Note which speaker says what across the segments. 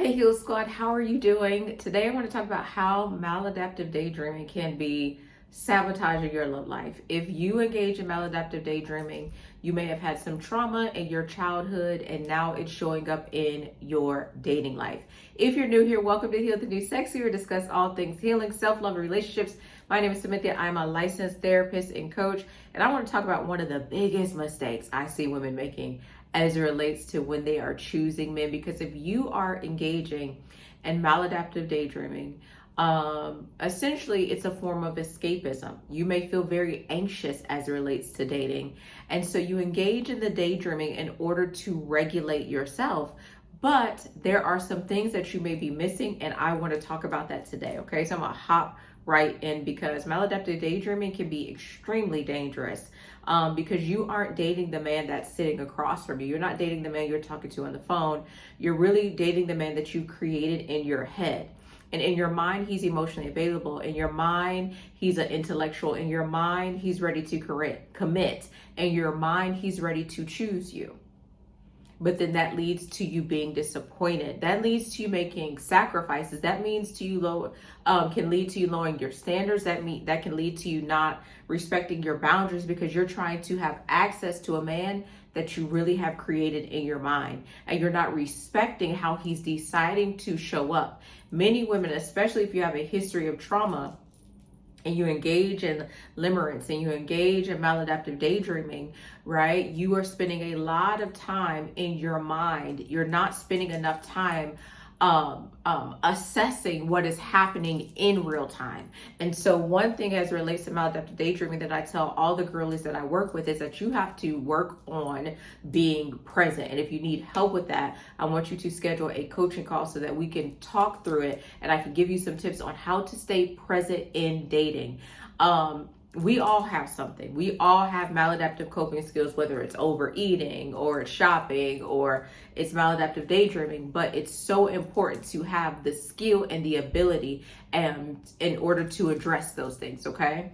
Speaker 1: Hey Heal Squad, how are you doing? Today I want to talk about how maladaptive daydreaming can be sabotaging your love life. If you engage in maladaptive daydreaming, you may have had some trauma in your childhood and now it's showing up in your dating life. If you're new here, welcome to Heal the New Sexy, where we discuss all things healing, self-love, and relationships. My name is Samantha. I'm a licensed therapist and coach, and I want to talk about one of the biggest mistakes I see women making as it relates to when they are choosing men. Because if you are engaging in maladaptive daydreaming, essentially it's a form of escapism. You may feel very anxious as it relates to dating, and so you engage in the daydreaming in order to regulate yourself. But there are some things that you may be missing, and I want to talk about that today. Okay, so I'm gonna hop right in, because maladaptive daydreaming can be extremely dangerous, because you aren't dating the man that's sitting across from you. You're not dating the man you're talking to on the phone. You're really dating the man that you created in your head. And in your mind, he's emotionally available. In your mind, he's an intellectual. In your mind, he's ready to commit. In your mind, he's ready to choose you. But then that leads to you being disappointed. That leads to you making sacrifices. That means to you can lead to you lowering your standards. That can lead to you not respecting your boundaries, because you're trying to have access to a man that you really have created in your mind, and you're not respecting how he's deciding to show up. Many women, especially if you have a history of trauma, and you engage in limerence and you engage in maladaptive daydreaming, right? You are spending a lot of time in your mind. You're not spending enough time assessing what is happening in real time. And so one thing as it relates to maladaptive daydreaming that I tell all the girlies that I work with is that you have to work on being present. And if you need help with that, I want you to schedule a coaching call so that we can talk through it and I can give you some tips on how to stay present in dating. We all have something. We all have maladaptive coping skills, whether it's overeating or it's shopping or it's maladaptive daydreaming. But it's so important to have the skill and the ability in order to address those things, okay?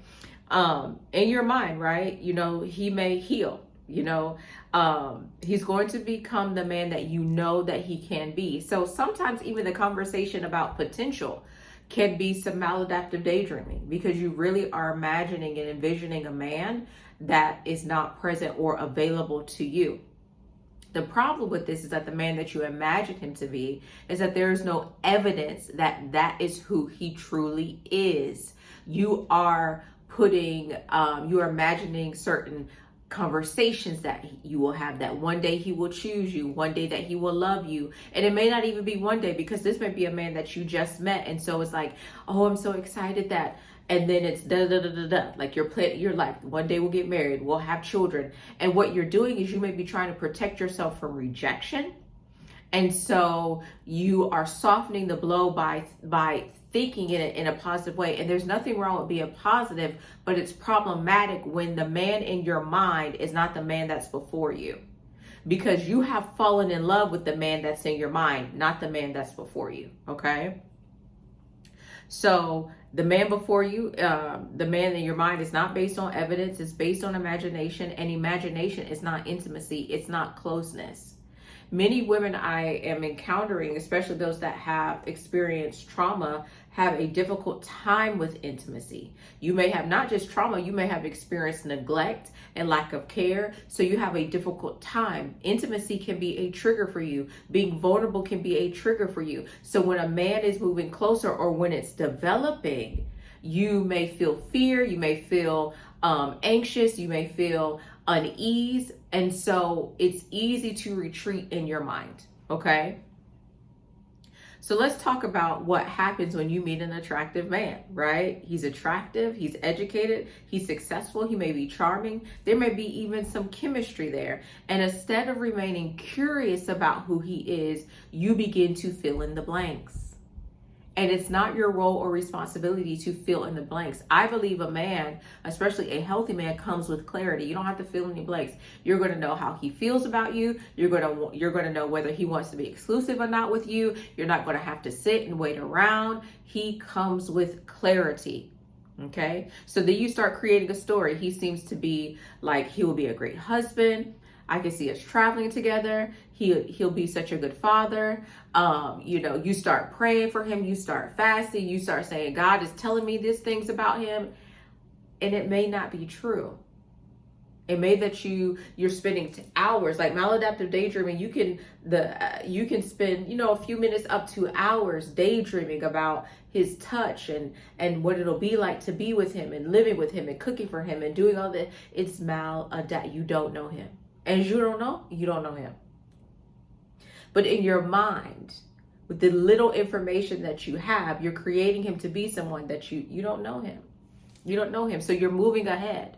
Speaker 1: In your mind, right? He may heal. He's going to become the man that you know that he can be. So sometimes even the conversation about potential can be some maladaptive daydreaming, because you really are imagining and envisioning a man that is not present or available to you. The problem with this is that the man that you imagine him to be is that there is no evidence that that is who he truly is. You are imagining certain conversations that you will have, that one day he will choose you, one day that he will love you. And it may not even be one day, because this may be a man that you just met. And so it's like, oh, I'm so excited that, and then it's da da da da da. Like you're like, one day we'll get married, we'll have children. And what you're doing is you may be trying to protect yourself from rejection. And so you are softening the blow by thinking in a positive way. And there's nothing wrong with being positive, but it's problematic when the man in your mind is not the man that's before you, because you have fallen in love with the man that's in your mind, not the man that's before you. Okay. So the man before you, the man in your mind, is not based on evidence. It's based on imagination, and imagination is not intimacy. It's not closeness. Many women I am encountering, especially those that have experienced trauma, have a difficult time with intimacy. You may have not just trauma, you may have experienced neglect and lack of care, so you have a difficult time. Intimacy can be a trigger for you. Being vulnerable can be a trigger for you. So when a man is moving closer, or when it's developing, you may feel fear, you may feel anxious, you may feel unease, and so it's easy to retreat in your mind. Okay, so let's talk about what happens when you meet an attractive man, right? He's attractive, he's educated, he's successful, he may be charming, there may be even some chemistry there, and instead of remaining curious about who he is, you begin to fill in the blanks. And it's not your role or responsibility to fill in the blanks. I believe a man, especially a healthy man, comes with clarity. You don't have to fill any blanks. You're going to know how he feels about you. You're going to know whether he wants to be exclusive or not with you. You're not going to have to sit and wait around. He comes with clarity. Okay. So then you start creating a story. He seems to be like, he will be a great husband. I can see us traveling together. He'll be such a good father. You start praying for him. You start fasting. You start saying, God is telling me these things about him. And it may not be true. It may that you're spending hours, like maladaptive daydreaming. You can spend a few minutes up to hours daydreaming about his touch and what it'll be like to be with him and living with him and cooking for him and doing all that. It's maladaptive. You don't know him, and you don't know him. But in your mind, with the little information that you have, you're creating him to be someone that you don't know him. You don't know him, so you're moving ahead.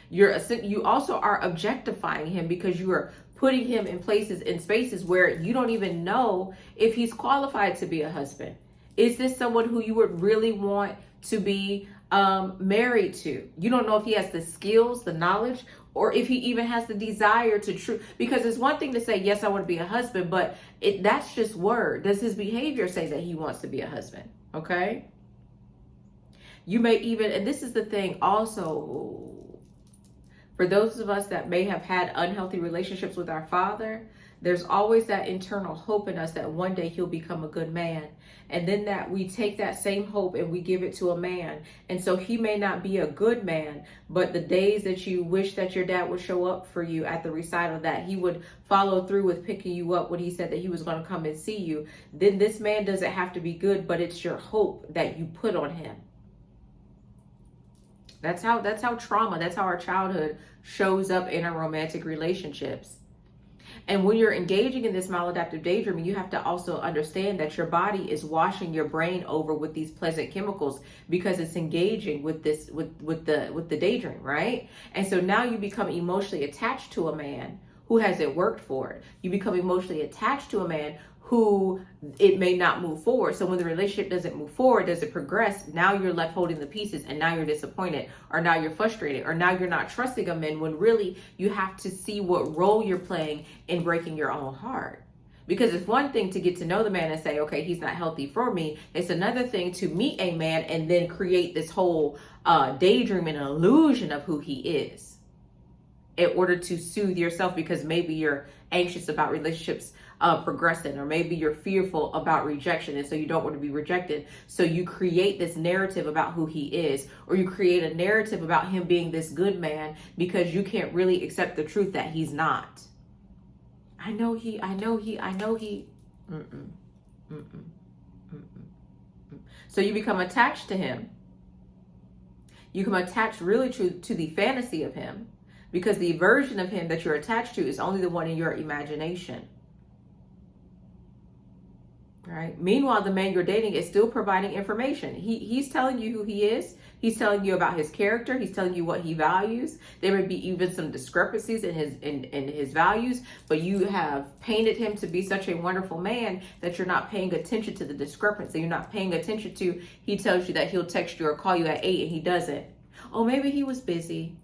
Speaker 1: You also are objectifying him because you are putting him in places, in spaces where you don't even know if he's qualified to be a husband. Is this someone who you would really want to be married to? You don't know if he has the skills, the knowledge, or if he even has the desire to because it's one thing to say, yes, I want to be a husband, but that's just word. Does his behavior say that he wants to be a husband? Okay. You may even, and this is the thing also, for those of us that may have had unhealthy relationships with our father, there's always that internal hope in us that one day he'll become a good man. And then that we take that same hope and we give it to a man. And so he may not be a good man, but the days that you wish that your dad would show up for you at the recital, that he would follow through with picking you up when he said that he was going to come and see you, then this man doesn't have to be good, but it's your hope that you put on him. That's how trauma, that's how our childhood shows up in our romantic relationships. And when you're engaging in this maladaptive daydreaming, you have to also understand that your body is washing your brain over with these pleasant chemicals because it's engaging with this, with the daydream, right? And so now you become emotionally attached to a man who hasn't worked for it. You become emotionally attached to a man who it may not move forward. So when the relationship doesn't move forward, doesn't progress, now you're left holding the pieces and now you're disappointed, or now you're frustrated, or now you're not trusting a man, when really you have to see what role you're playing in breaking your own heart. Because it's one thing to get to know the man and say, okay, he's not healthy for me. It's another thing to meet a man and then create this whole daydream and illusion of who he is in order to soothe yourself, because maybe you're anxious about relationships progressing, or maybe you're fearful about rejection, and so you don't want to be rejected. So you create this narrative about who he is, or you create a narrative about him being this good man because you can't really accept the truth that he's not. I know he. So you become attached to him. You become attached really to the fantasy of him, because the version of him that you're attached to is only the one in your imagination. Right? Meanwhile, the man you're dating is still providing information. He's telling you who he is. He's telling you about his character. He's telling you what he values. There may be even some discrepancies in his values, but you have painted him to be such a wonderful man that you're not paying attention to the discrepancy. You're not paying attention to, he tells you that he'll text you or call you at 8 and he doesn't. Oh, maybe he was busy.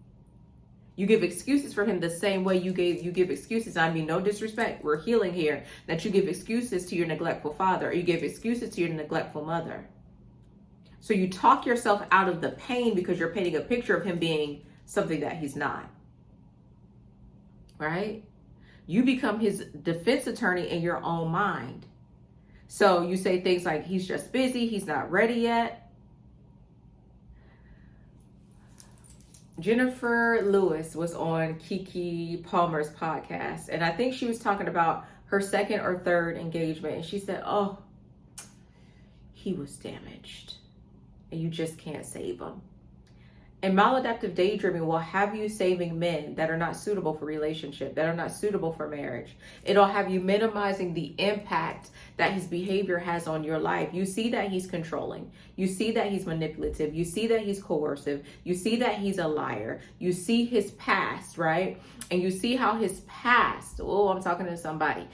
Speaker 1: You give excuses for him the same way you give excuses. I mean, no disrespect. We're healing here. That you give excuses to your neglectful father, or you give excuses to your neglectful mother. So you talk yourself out of the pain because you're painting a picture of him being something that he's not. Right? You become his defense attorney in your own mind. So you say things like, he's just busy. He's not ready yet. Jennifer Lewis was on Kiki Palmer's podcast, and I think she was talking about her second or third engagement, and she said, oh, he was damaged and you just can't save him. And maladaptive daydreaming will have you saving men that are not suitable for relationship, that are not suitable for marriage. It'll have you minimizing the impact that his behavior has on your life. You see that he's controlling. You see that he's manipulative. You see that he's coercive. You see that he's a liar. You see his past, right? And you see how his past, oh, I'm talking to somebody.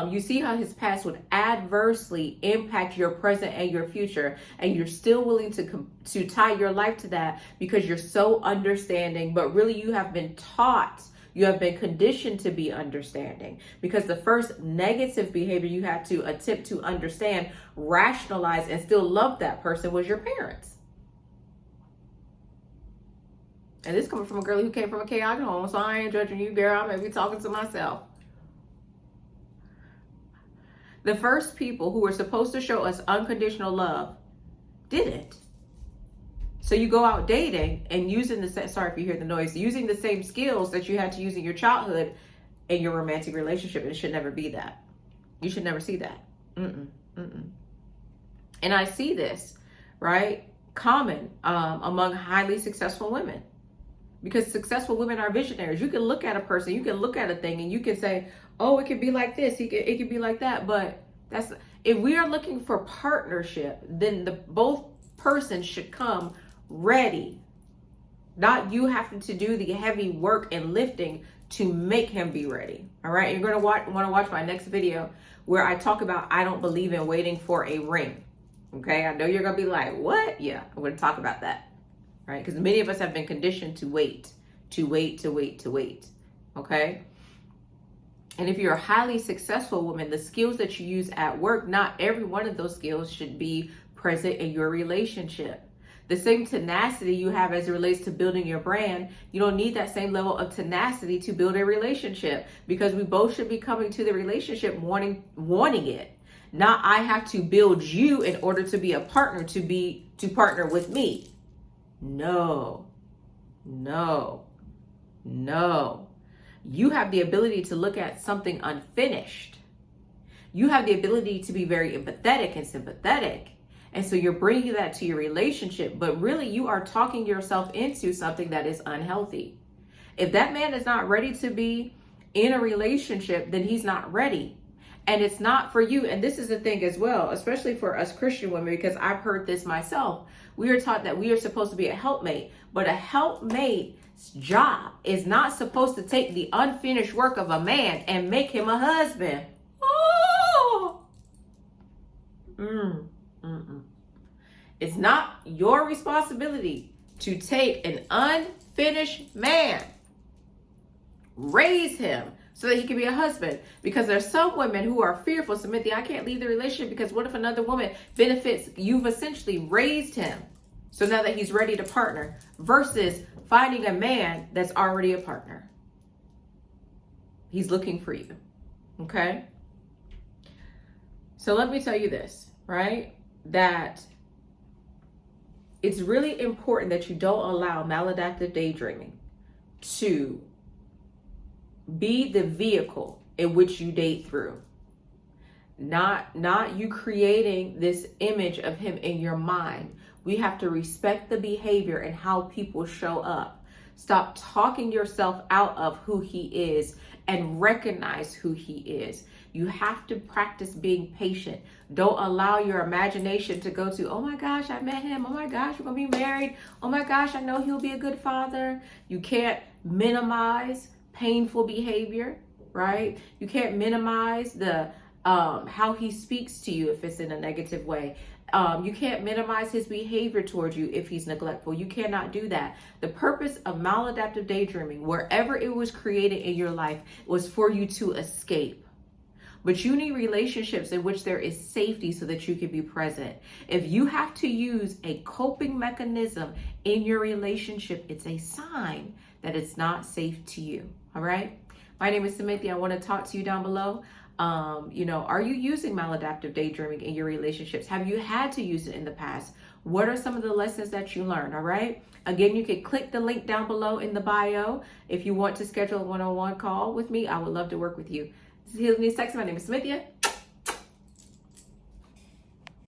Speaker 1: You see how his past would adversely impact your present and your future. And you're still willing to tie your life to that because you're so understanding, but really you have been taught, you have been conditioned to be understanding, because the first negative behavior you had to attempt to understand, rationalize, and still love that person was your parents. And this coming from a girl who came from a chaotic home, so I ain't judging you, girl. I may be talking to myself. The first people who were supposed to show us unconditional love didn't. So you go out dating and using sorry if you hear the noise, using the same skills that you had to use in your childhood in your romantic relationship. And it should never be that. You should never see that. And I see this, right, common among highly successful women. Because successful women are visionaries. You can look at a person, you can look at a thing, and you can say, oh, it could be like this, it could be like that. But if we are looking for partnership, then both persons should come ready. Not you having to do the heavy work and lifting to make him be ready. All right, you're going to want to watch my next video where I talk about I don't believe in waiting for a ring. Okay, I know you're going to be like, what? Yeah, I'm going to talk about that. Right? Because many of us have been conditioned to wait. Okay? And if you're a highly successful woman, the skills that you use at work, not every one of those skills should be present in your relationship. The same tenacity you have as it relates to building your brand, you don't need that same level of tenacity to build a relationship, because we both should be coming to the relationship wanting it. Not I have to build you in order to be a partner, to partner with me. No. You have the ability to look at something unfinished. You have the ability to be very empathetic and sympathetic. And so you're bringing that to your relationship, but really you are talking yourself into something that is unhealthy. If that man is not ready to be in a relationship, then he's not ready. And it's not for you. And this is the thing as well, especially for us Christian women, because I've heard this myself. We are taught that we are supposed to be a helpmate, but a helpmate's job is not supposed to take the unfinished work of a man and make him a husband. Oh! It's not your responsibility to take an unfinished man, raise him so that he can be a husband. Because there's some women who are fearful, Samantha, I can't leave the relationship because what if another woman benefits? You've essentially raised him. So now that he's ready to partner, versus finding a man that's already a partner. He's looking for you. Okay? So let me tell you this, right? That it's really important that you don't allow maladaptive daydreaming to be the vehicle in which you date through. Not you creating this image of him in your mind. We have to respect the behavior and how people show up. Stop talking yourself out of who he is and recognize who he is. You have to practice being patient. Don't allow your imagination to go to, oh my gosh, I met him. Oh my gosh, we're going to be married. Oh my gosh, I know he'll be a good father. You can't minimize painful behavior, right? You can't minimize the how he speaks to you if it's in a negative way. You can't minimize his behavior towards you if he's neglectful. You cannot do that. The purpose of maladaptive daydreaming, wherever it was created in your life, was for you to escape. But you need relationships in which there is safety so that you can be present. If you have to use a coping mechanism in your relationship, it's a sign that it's not safe to you. All right. My name is Samantha. I want to talk to you down below. Are you using maladaptive daydreaming in your relationships? Have you had to use it in the past? What are some of the lessons that you learned? All right. Again, you can click the link down below in the bio. If you want to schedule a one-on-one call with me, I would love to work with you. This is Healing News Sex. My name is Samantha.